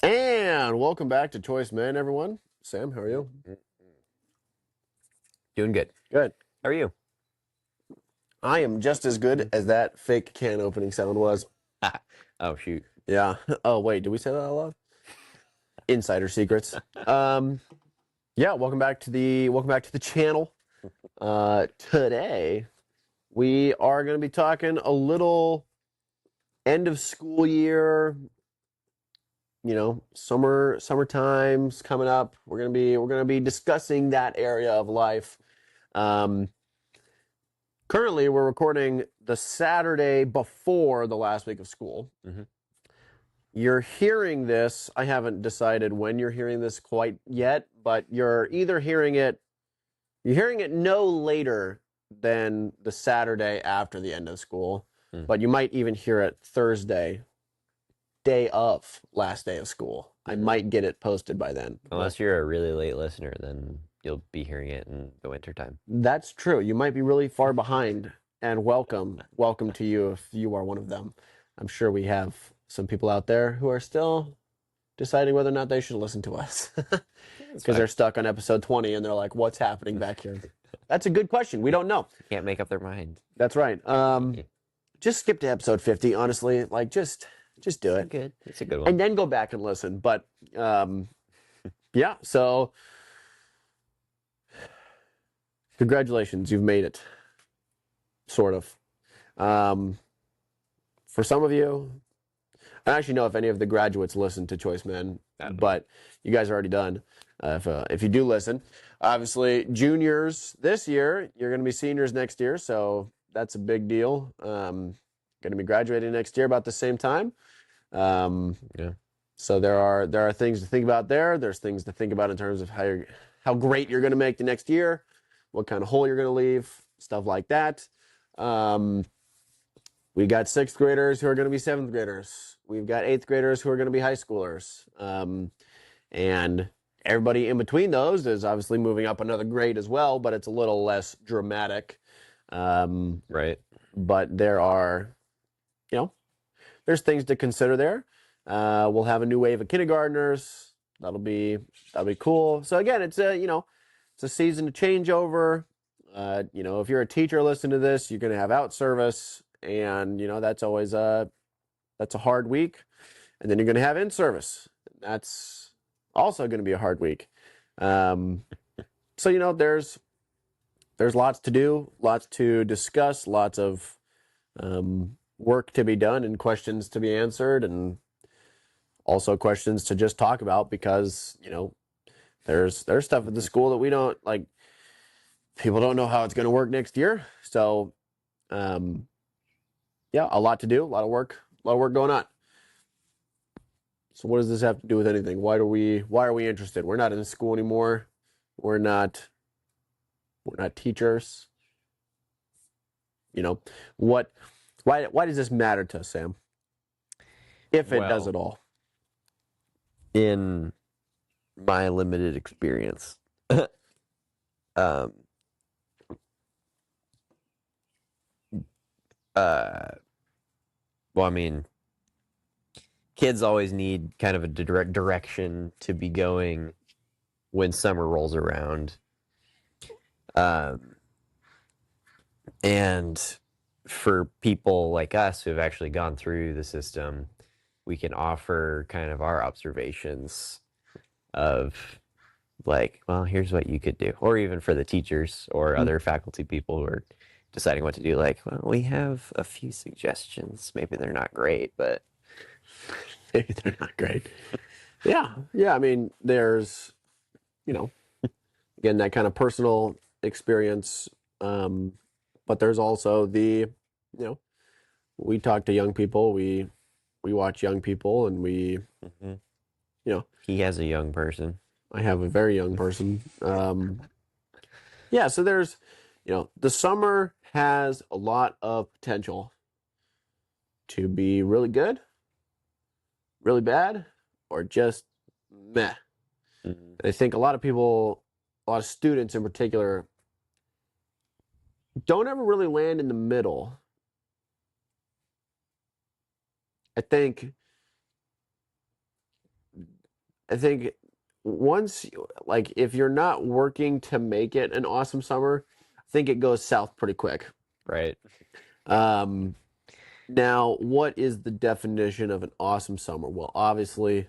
And welcome back to Choice Men, everyone. Sam, how are you? Doing good. Good. How are you? I am just as good as that fake can opening sound was. Oh shoot. Yeah. Oh, wait, did we say that out loud? Insider secrets. Yeah, welcome back to the channel. Today we are going to be talking a little end of school year, summer times coming up. We're going to be discussing that area of life. Um Currently, we're recording the Saturday before the last week of school. Mm-hmm. You're hearing this. I haven't decided when you're hearing this quite yet, but you're hearing it no later than the Saturday after the end of school, Mm. but you might even hear it Thursday, day of last day of school. I might get it posted by then. Unless you're a really late listener, then you'll be hearing it in the wintertime. That's true. You might be really far behind, and welcome to you if you are one of them. I'm sure we have some people out there who are still deciding whether or not they should listen to us because they're stuck on episode 20 and they're like, "What's happening back here?" That's a good question. We don't know. Can't make up their mind. That's right. Just skip to episode 50. Honestly, like just do it, Good. It's a good one. and then go back and listen. But yeah. So congratulations, you've made it. Sort of. For some of you, I don't actually know if any of the graduates listen to Choice Men, but you guys are already done. If you do listen, obviously juniors this year, you're going to be seniors next year, so that's a big deal. Going to be graduating next year about the same time. Yeah. So there are things to think about there. There's things to think about in terms of how great you're going to make the next year, what kind of hole you're going to leave, stuff like that. We got sixth graders who are going to be seventh graders. We've got eighth graders who are going to be high schoolers. And everybody in between those is obviously moving up another grade as well, but it's a little less dramatic. Right. But there's things to consider there. We'll have a new wave of kindergartners. That'll be cool. So again, it's a season to change over. If you're a teacher listening to this, you're going to have out service, and that's always that's a hard week. And then you're going to have in service. That's also going to be a hard week. So there's lots to do, lots to discuss, lots of work to be done, and questions to be answered, and also questions to just talk about because there's stuff at the school that we don't like. People don't know how it's going to work next year. So, yeah, a lot to do, a lot of work going on. So, what does this have to do with anything? Why are we interested? We're not in school anymore. We're not teachers. What? Why does this matter to us, Sam? If it does Well, at all. in my limited experience, um, well, I mean, kids always need kind of a direct direction to be going when summer rolls around. And for people like us who have actually gone through the system, we can offer kind of our observations of like, well, here's what you could do. Or even for the teachers or other faculty people who are deciding what to do, like, well, we have a few suggestions. Maybe they're not great, but Maybe they're not great. Yeah. I mean, there's, again, that kind of personal experience. But there's also we talk to young people, we watch young people, and Mhm. you know, He has a young person. I have a very young person. Yeah, so there's, the summer has a lot of potential to be really good, really bad, or just meh. Mhm. I think a lot of students in particular, don't ever really land in the middle. I think I think like if you're not working to make it an awesome summer, I think it goes south pretty quick. Right. Um, Now, what is the definition of an awesome summer? Well, obviously,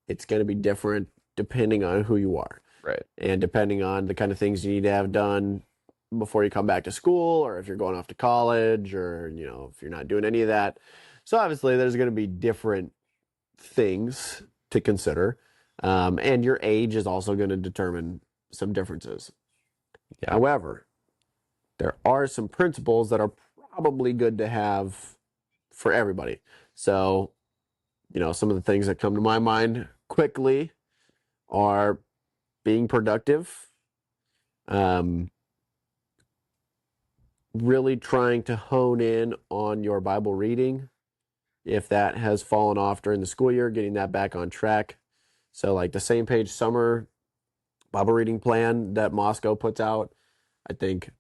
it's going to be different depending on who you are Right. and depending on the kind of things you need to have done before you come back to school, or if you're going off to college, or if you're not doing any of that. So obviously, there's going to be different things to consider, and your age is also going to determine some differences. Yeah. However, there are some principles that are probably good to have for everybody. So, some of the things that come to my mind quickly are being productive, really trying to hone in on your Bible reading. If that has fallen off during the school year, getting that back on track. So, like the Same Page Summer Bible reading plan that Moscow puts out, I think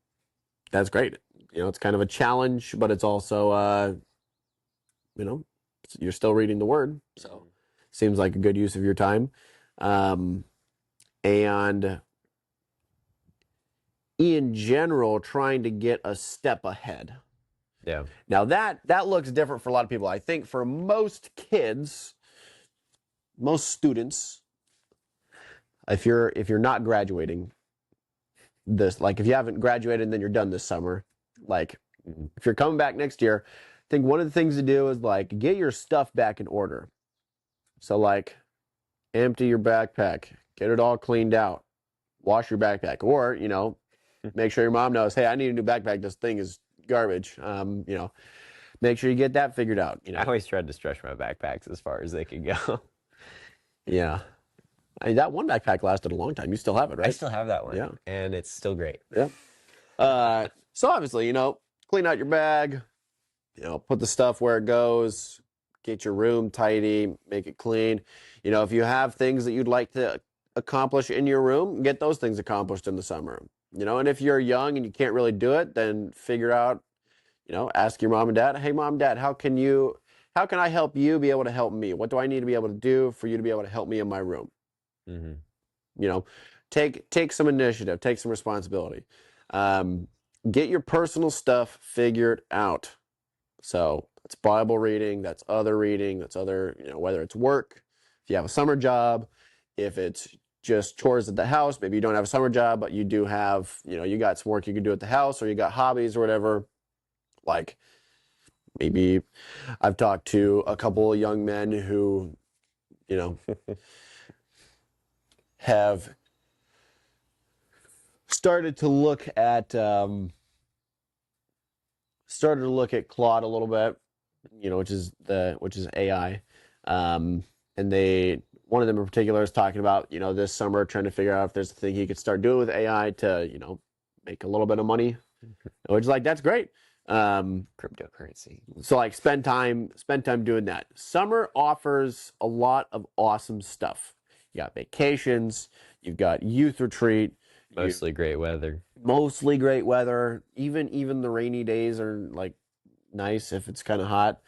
that's great. It's kind of a challenge, but it's also, you're still reading the Word. So, seems like a good use of your time. And in general, trying to get a step ahead. Yeah. Now that looks different for a lot of people. I think for most kids, most students, if you're not graduating this, like if you haven't graduated, then you're done this summer. Like if you're coming back next year, I think one of the things to do is like get your stuff back in order. So like empty your backpack, get it all cleaned out, wash your backpack, or make sure your mom knows, hey, I need a new backpack. This thing is garbage. Make sure you get that figured out. I always tried to stretch my backpacks as far as they could go. Yeah. That one backpack lasted a long time. You still have it, right? I still have that one. Yeah. And it's still great. Yeah. So obviously, clean out your bag, put the stuff where it goes, get your room tidy, make it clean. If you have things that you'd like to accomplish in your room, get those things accomplished in the summer. And if you're young and you can't really do it, then figure out, ask your mom and dad, hey, mom, dad, how can I help you be able to help me? What do I need to be able to do for you to be able to help me in my room? Mm-hmm. Take some initiative, take some responsibility. Get your personal stuff figured out. So that's Bible reading, that's other reading, that's other, whether it's work, if you have a summer job, if it's just chores at the house, maybe you don't have a summer job, but you do have, you got some work you can do at the house, or you got hobbies or whatever. Like maybe I've talked to a couple of young men who, have started to look at Claude a little bit, which is AI, and one of them in particular is talking about this summer trying to figure out if there's a thing he could start doing with AI to make a little bit of money, which is like that's great. Cryptocurrency. So like spend time doing that. Summer offers a lot of awesome stuff. You got vacations, you've got youth retreat. Mostly great weather. Mostly great weather. Even the rainy days are like nice if it's kind of hot.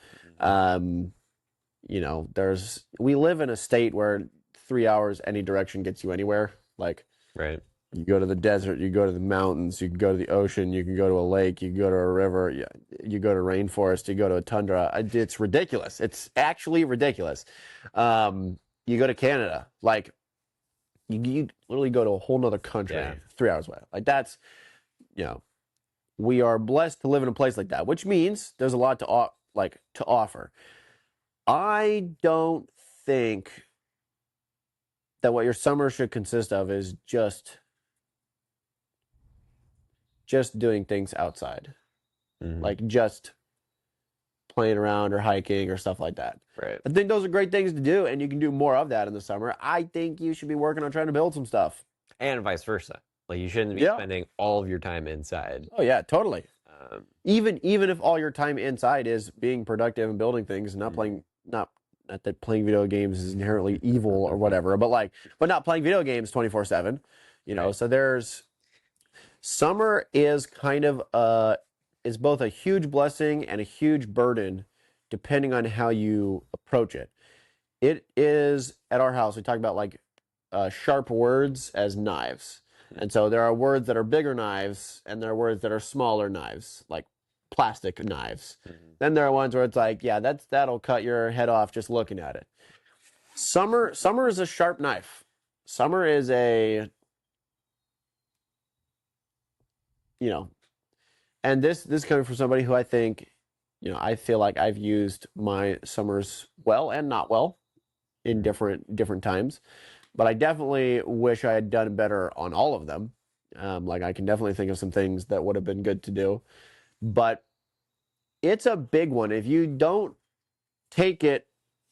We live in a state where 3 hours any direction gets you anywhere. Like Right. you go to the desert, you go to the mountains, you can go to the ocean, you can go to a lake, you can go to a river, you go to rainforest, you go to a tundra. It's ridiculous. It's actually ridiculous. You go to Canada, like you literally go to a whole nother country, Yeah. 3 hours away. Like that's, we are blessed to live in a place like that, which means there's a lot to offer. I don't think that what your summer should consist of is just doing things outside, Mhm. like just playing around or hiking or stuff like that. Right. I think those are great things to do, and you can do more of that in the summer. I think you should be working on trying to build some stuff. And vice versa. Like you shouldn't be Yeah. spending all of your time inside. Oh yeah, totally. Um, Even if all your time inside is being productive and building things, and not playing, not that playing video games is inherently evil or whatever, but not playing video games 24/7. Right. So there's summer is kind of is both a huge blessing and a huge burden depending on how you approach it. it is at our house. We talk about like sharp words as knives. And so there are words that are bigger knives, and there are words that are smaller knives, like plastic knives. Then there are ones where it's like, yeah, that'll cut your head off just looking at it. Summer is a sharp knife. Summer is a, you know, and this coming from somebody who I think, I feel like I've used my summers well and not well in different times, but I definitely wish I had done better on all of them. Like I can definitely think of some things that would have been good to do, but it's a big one. If you don't take it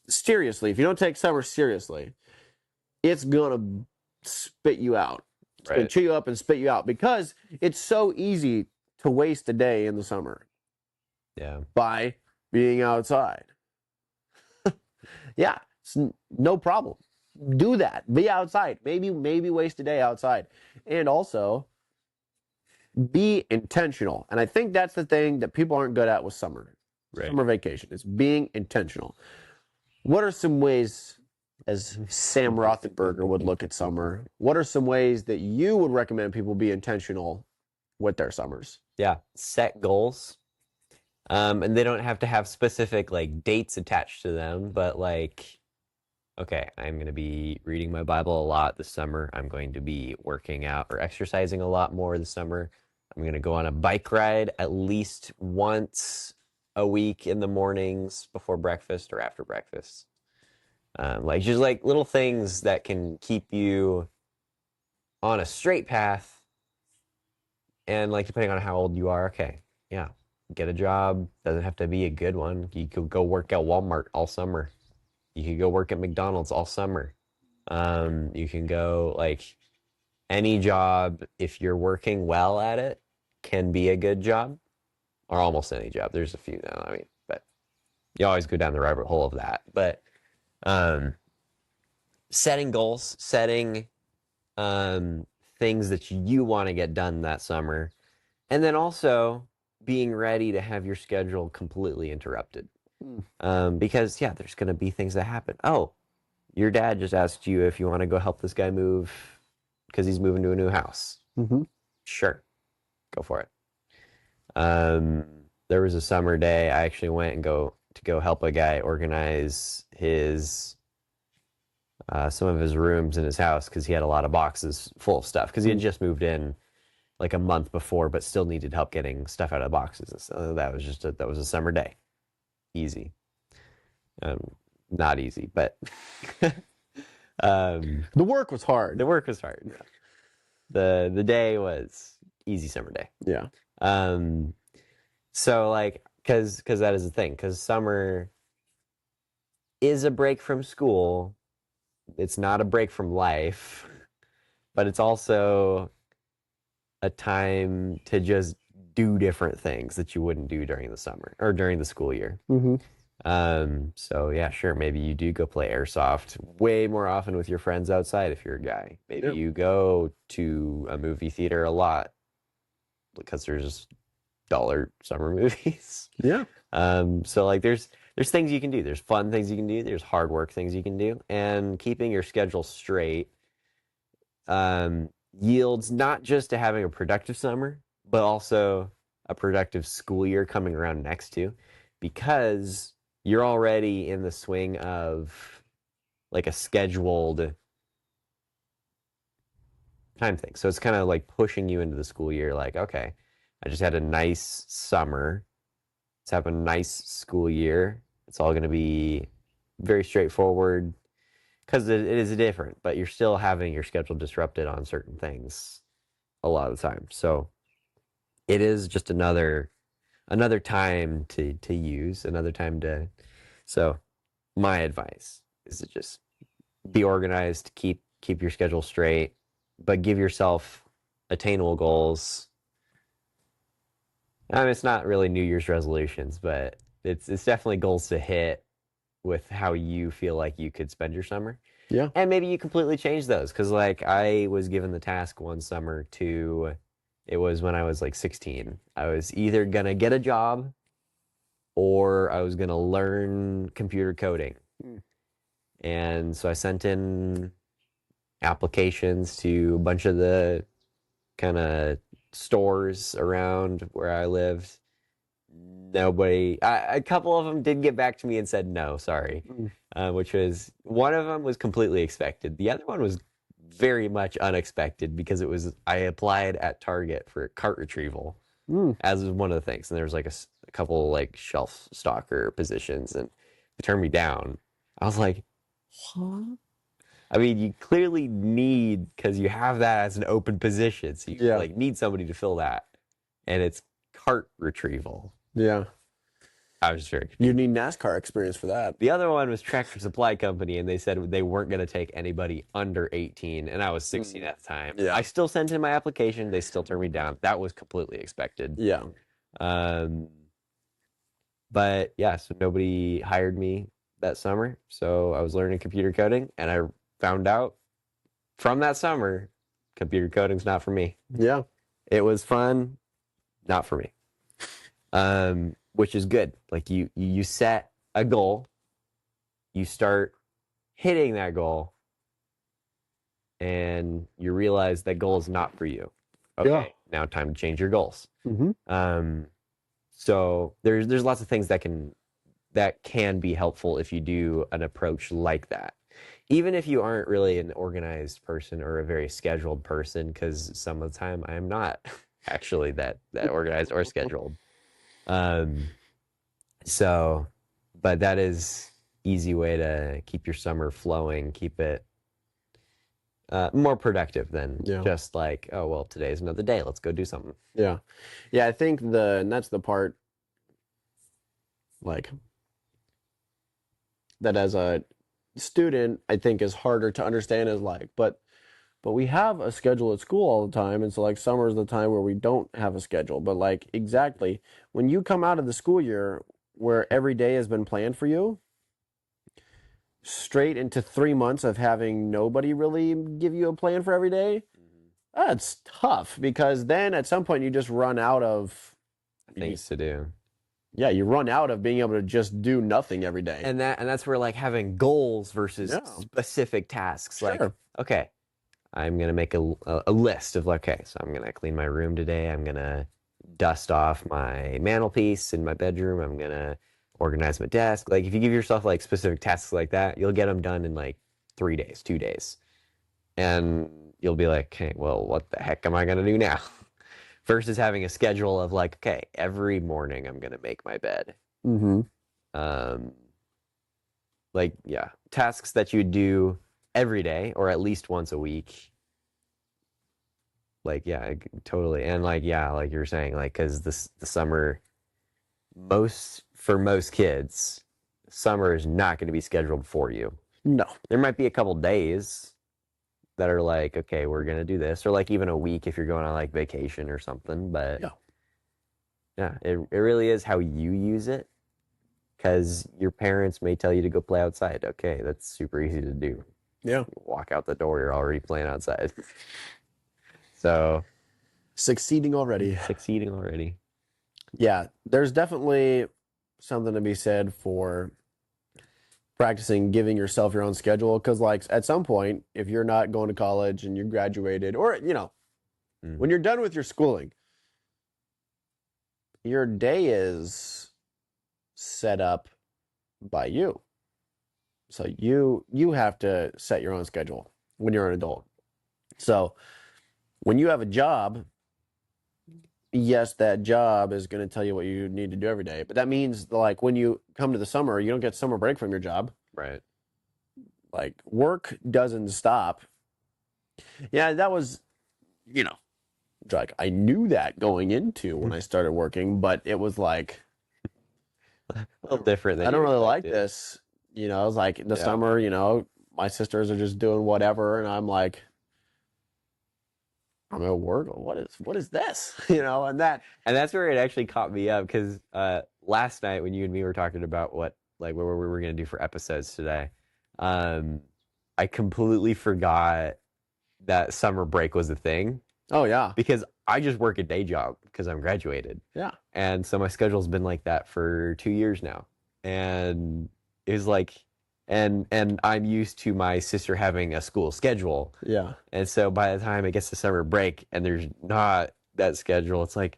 seriously, if you don't take summer seriously, it's gonna spit you out. It's gonna Right. chew you up and spit you out because it's so easy to waste a day in the summer Yeah. by being outside. Yeah, no problem. Do that. Be outside. Maybe waste a day outside. And also be intentional. And I think that's the thing that people aren't good at with summer. Right. Summer vacation is being intentional. What are some ways, as Sam Rothenberger would look at summer, what are some ways that you would recommend people be intentional with their summers? Yeah. Set goals. And they don't have to have specific like dates attached to them, but like, okay, I'm going to be reading my Bible a lot this summer. I'm going to be working out or exercising a lot more this summer. I'm going to go on a bike ride at least once a week in the mornings before breakfast or after breakfast. Like just like little things that can keep you on a straight path. And like depending on how old you are, okay, yeah, get a job. Doesn't have to be a good one. You could go work at Walmart all summer. You could go work at McDonald's all summer. You can go like any job if you're working well at it can be a good job, or almost any job. There's a few now. I mean, but you always go down the rabbit hole of that. But um, setting goals, setting things that you want to get done that summer, and then also being ready to have your schedule completely interrupted. Because yeah, there's going to be things that happen. Oh, your dad just asked you if you want to go help this guy move because he's moving to a new house. Mm-hmm. Sure, go for it. There was a summer day I actually went and go help a guy organize his some of his rooms in his house because he had a lot of boxes full of stuff because he had just moved in like a month before, but still needed help getting stuff out of the boxes. And so that was a summer day. Easy. Not easy, but The work was hard. the work was hard. The day was easy summer day. Yeah. So like, cause that is the thing. Cause summer is a break from school. It's not a break from life, but it's also a time to just do different things that you wouldn't do during the summer or during the school year. Mm-hmm. So yeah, sure. Maybe you do go play airsoft way more often with your friends outside if you're a guy. Maybe Yep. you go to a movie theater a lot because there's dollar summer movies. Yeah. So like there's things you can do. There's fun things you can do. There's hard work things you can do. And keeping your schedule straight yields not just to having a productive summer, but also a productive school year coming around next too, because you're already in the swing of like a scheduled time thing. So it's kind of like pushing you into the school year, like, okay, I just had a nice summer. Let's have a nice school year. It's all going to be very straightforward because it is different, but you're still having your schedule disrupted on certain things a lot of the time. So it is just another time to use, another time to. So my advice is to just be organized, keep your schedule straight, but give yourself attainable goals. I mean, it's not really New Year's resolutions, but it's definitely goals to hit with how you feel like you could spend your summer. Yeah. And maybe you completely change those because like I was given the task one summer to, it was when I was like 16. I was either gonna get a job or I was gonna learn computer coding. And so I sent in applications to a bunch of the kind of stores around where I lived. Nobody, a couple of them did get back to me and said no, sorry, Mm. which was one of them was completely expected. The other one was very much unexpected because it was I applied at Target for cart retrieval Mm. as one of the things, and there was like a couple like shelf stalker positions, and they turned me down. I was like, what? I mean, you clearly need because you have that as an open position, so you Yeah. like need somebody to fill that, and it's cart retrieval. Yeah. I was just very You confused. need NASCAR experience for that. The other one was Tractor Supply Company, and they said they weren't going to take anybody under 18, and I was 16 at the time. Yeah. I still sent in my application. They still turned me down. That was completely expected. Yeah. Um, but yeah, so nobody hired me that summer. So I was learning computer coding, and I found out from that summer, computer coding's not for me. Yeah. It was fun, not for me. Which is good. Like you set a goal, you start hitting that goal, and you realize that goal is not for you. Okay, Yeah. now time to change your goals. Mm-hmm. So there's lots of things that can be helpful if you do an approach like that. Even if you aren't really an organized person or a very scheduled person, because some of the time I am not actually that organized or scheduled. So, but that is easy way to keep your summer flowing, keep it more productive than Yeah. just like, oh, well, today's another day. Let's go do something. Yeah. Yeah. I think and that's the part, like, that as a student, I think is harder to understand is like, but we have a schedule at school all the time. And so like summer is the time where we don't have a schedule. But like exactly when you come out of the school year where every day has been planned for you, straight into 3 months of having nobody really give you a plan for every day, that's tough because then at some point you just run out of Things to do. yeah, you run out of being able to just do nothing every day. And that's where like having goals versus Yeah. specific tasks. Like, Sure. okay, I'm gonna make a list of like, okay, so I'm gonna clean my room today. I'm gonna dust off my mantelpiece in my bedroom. I'm gonna organize my desk. Like, if you give yourself like specific tasks like that, you'll get them done in like 3 days, 2 days, and you'll be like, okay, well, what the heck am I gonna do now? Versus having a schedule of like, okay, every morning I'm gonna make my bed. Mm-hmm. Like, yeah, tasks that you do every day or at least once a week. Like, yeah, totally. And like, yeah, like you're saying, like, because the summer, for most kids, summer is not going to be scheduled for you. No. There might be a couple days that are like, okay, we're going to do this, or like even a week if you're going on like vacation or something. But yeah, it really is how you use it. Because your parents may tell you to go play outside. Okay, that's super easy to do. Yeah. You walk out the door, you're already playing outside. So Succeeding already. succeeding already. Yeah, there's definitely something to be said for practicing giving yourself your own schedule because like at some point if you're not going to college and you graduated or when you're done with your schooling, your day is set up by you. So you have to set your own schedule when you're an adult. So when you have a job, yes, that job is going to tell you what you need to do every day. But that means like when you come to the summer, you don't get summer break from your job. Right. Like work doesn't stop. Yeah, that was, like I knew that going into when I started working, but it was like A little different than I don't you really like expected. this. It was like the Yeah. summer, my sisters are just doing whatever, and I'm like, I'm at work. What is this? And that. And that's where it actually caught me up because last night when you and me were talking about what we were going to do for episodes today, I completely forgot that summer break was a thing Oh yeah, because I just work a day job because I'm graduated. yeah, And so my schedule's been like that for 2 years now. And it was like and I'm used to my sister having a school schedule. Yeah. And so by the time it gets to summer break and there's not that schedule, it's like,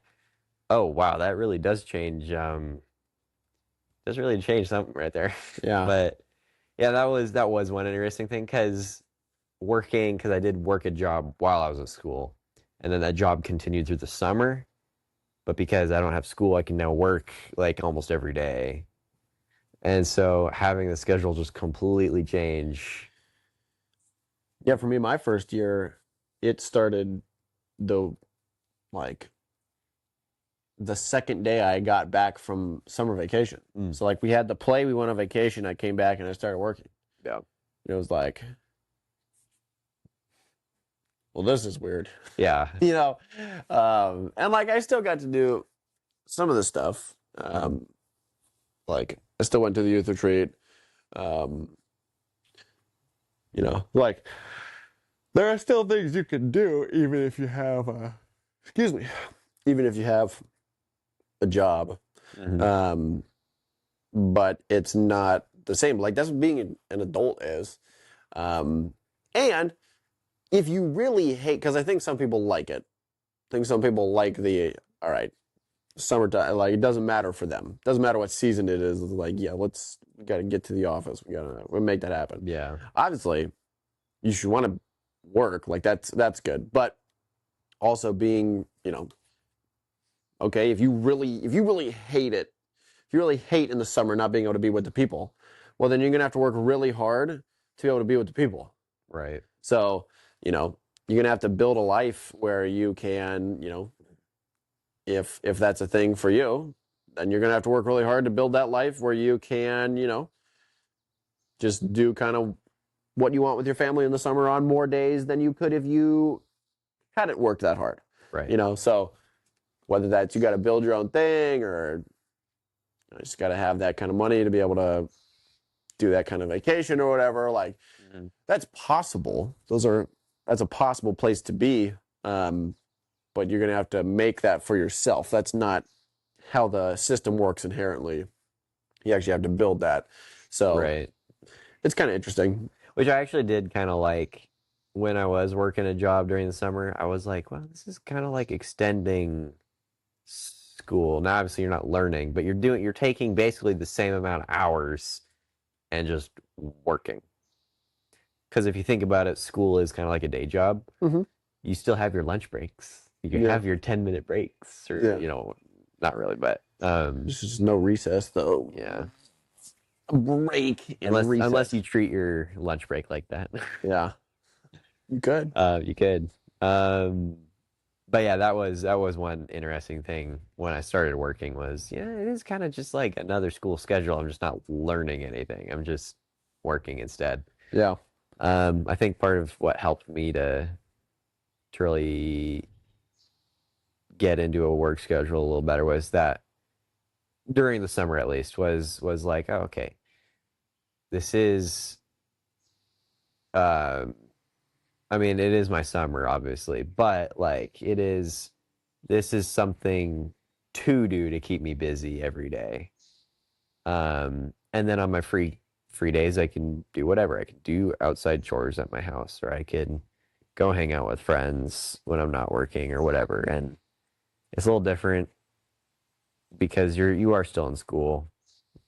oh wow, that really does really change something right there. Yeah. But yeah, that was one interesting thing because I did work a job while I was in school, and then that job continued through the summer. But because I don't have school, I can now work like almost every day. And so having the schedule just completely change. Yeah, for me, my first year, it started the like the second day I got back from summer vacation. Mm. So like we had the play, we went on vacation, I came back and I started working. Yeah. And it was like, well, this is weird. Yeah. You know? And like I still got to do some of the stuff. Like I still went to the youth retreat. Um, you know, like there are still things you can do even if you have excuse me, even if you have a job. Mhm. But it's not the same. Like that's what being an adult is. And if you really hate, because I think some people like it. I think some people like the all right, summertime. Like it doesn't matter for them. Doesn't matter what season it is. It's like we got to get to the office. We make that happen. Yeah. Obviously, you should want to work. Like that's good. But also being okay, if you really hate it, if you really hate in the summer not being able to be with the people, well, then you're going to have to work really hard to be able to be with the people. Right. So, you're going to have to build a life where you can, if that's a thing for you, then you're going to have to work really hard to build that life where you can, just do kind of what you want with your family in the summer on more days than you could if you hadn't worked that hard. Right. So whether that's you got to build your own thing or I just got to have that kind of money to be able to do that kind of vacation or whatever. Like that's possible. That's a possible place to be. But you're going to have to make that for yourself. That's not how the system works inherently. You actually have to build that. So Right. it's kind of interesting. Which I actually did kind of like when I was working a job during the summer. I was like, well, this is kind of like extending school. Now, obviously, you're not learning, but you're taking basically the same amount of hours and just working. Because if you think about it, school is kind of like a day job. Mhm. You still have your lunch breaks. You can Yeah. have your 10-minute breaks, or not really, but There's just no recess though. yeah. A break and recess. Unless you treat your lunch break like that. Yeah. You could. You could. But yeah, that was one interesting thing when I started working was, yeah, it is kind of just like another school schedule. I'm just not learning anything. I'm just working instead. Yeah. I think part of what helped me to really get into a work schedule a little better was that during the summer at least was like, oh, okay, this is I mean, it is my summer, obviously, but like this is something to do to keep me busy every day. And then on my free days, I can do whatever. I can do outside chores at my house, or I can go hang out with friends when I'm not working or whatever. And it's a little different because you are still in school,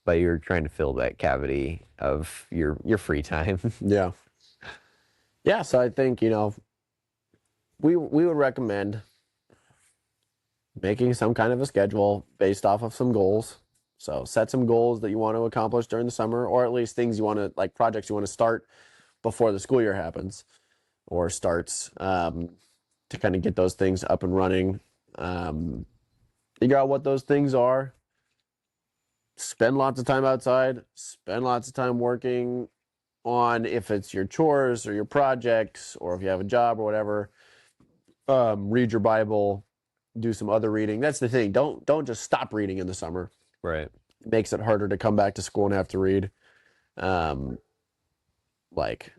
but you're trying to fill that cavity of your free time. Yeah. Yeah. So I think, we would recommend making some kind of a schedule based off of some goals. So set some goals that you want to accomplish during the summer, or at least things you want to, like projects you want to start before the school year happens or starts, to kind of get those things up and running. Figure out what those things are. Spend lots of time outside. Spend lots of time working on if it's your chores or your projects, or if you have a job or whatever. Read your Bible. Do some other reading. That's the thing. Don't just stop reading in the summer. Right. It makes it harder to come back to school and have to read. Like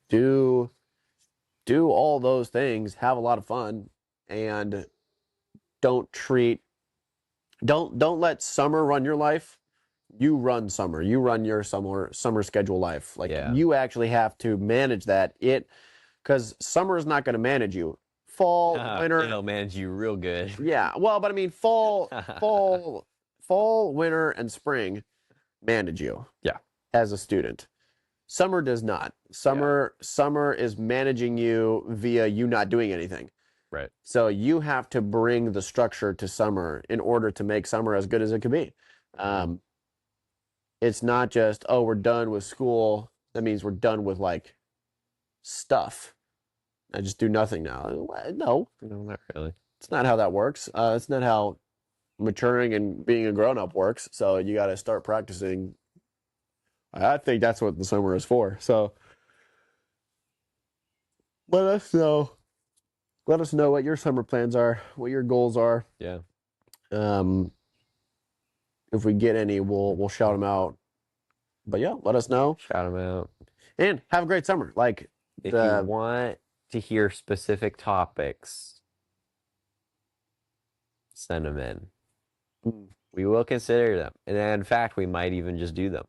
do all those things, have a lot of fun, and don't let summer run your life. You run summer. You run your summer schedule life. Like Yeah. you actually have to manage that. Because summer is not going to manage you. Fall, winter, It'll manage you real good. yeah. Well, but I mean, fall, winter, and spring manage you. Yeah. As a student, summer does not. Summer is managing you via you not doing anything. Right. So you have to bring the structure to summer in order to make summer as good as it could be. It's not just, oh, we're done with school. That means we're done with like stuff. I just do nothing now. No, No, not really. it's not how that works. It's not how maturing and being a grown up works. So you got to start practicing. I think that's what the summer is for. So let us know. Let us know what your summer plans are, what your goals are. Yeah. If we get any, we'll shout them out. But yeah, let us know Shout them out. and have a great summer. Like If you want to hear specific topics, send them in. We will consider them. And in fact, we might even just do them.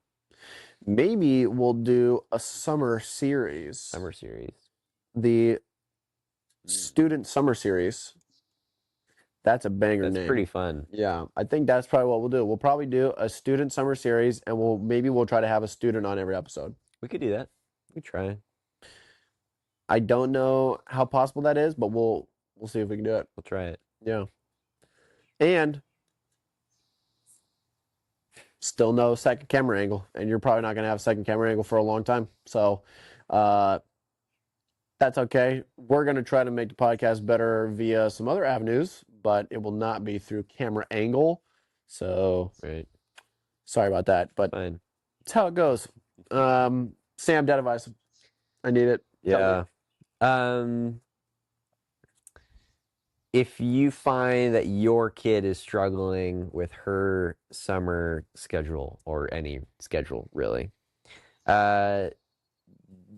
maybe we'll do a summer series. Summer series. The student summer series. That's a banger That's name. pretty fun. Yeah, I think that's probably what we'll do. We'll probably do a student summer series, and we'll try to have a student on every episode. We could do that. We try. I don't know how possible that is, but we'll see if we can do it. We'll try it. Yeah. And still no second camera angle, and you're probably not going to have a second camera angle for a long time. So that's okay. We're going to try to make the podcast better via some other avenues, but it will not be through camera angle. So Right. sorry about that, but Fine. it's how it goes. Sam, dead advice. I need it. Yeah. If you find that your kid is struggling with her summer schedule or any schedule really,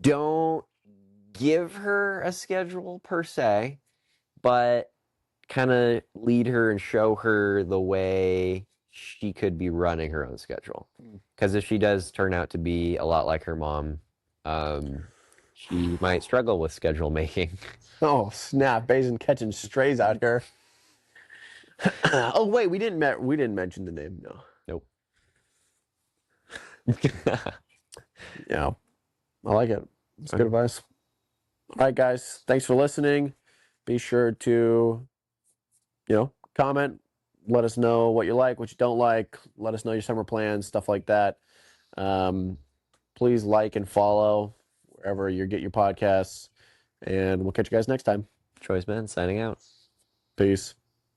don't give her a schedule per se, but kind of lead her and show her the way she could be running her own schedule. Because if she does turn out to be a lot like her mom, she might struggle with schedule making. Oh snap! Basin catching strays out here. Oh wait, we didn't mention the name. No. Nope. Yeah, I like it. It's good advice. All right, guys. Thanks for listening. Be sure to, comment. Let us know what you like, what you don't like. Let us know your summer plans, stuff like that. Please like and follow wherever you get your podcasts. And we'll catch you guys next time. Choice Man signing out. Peace.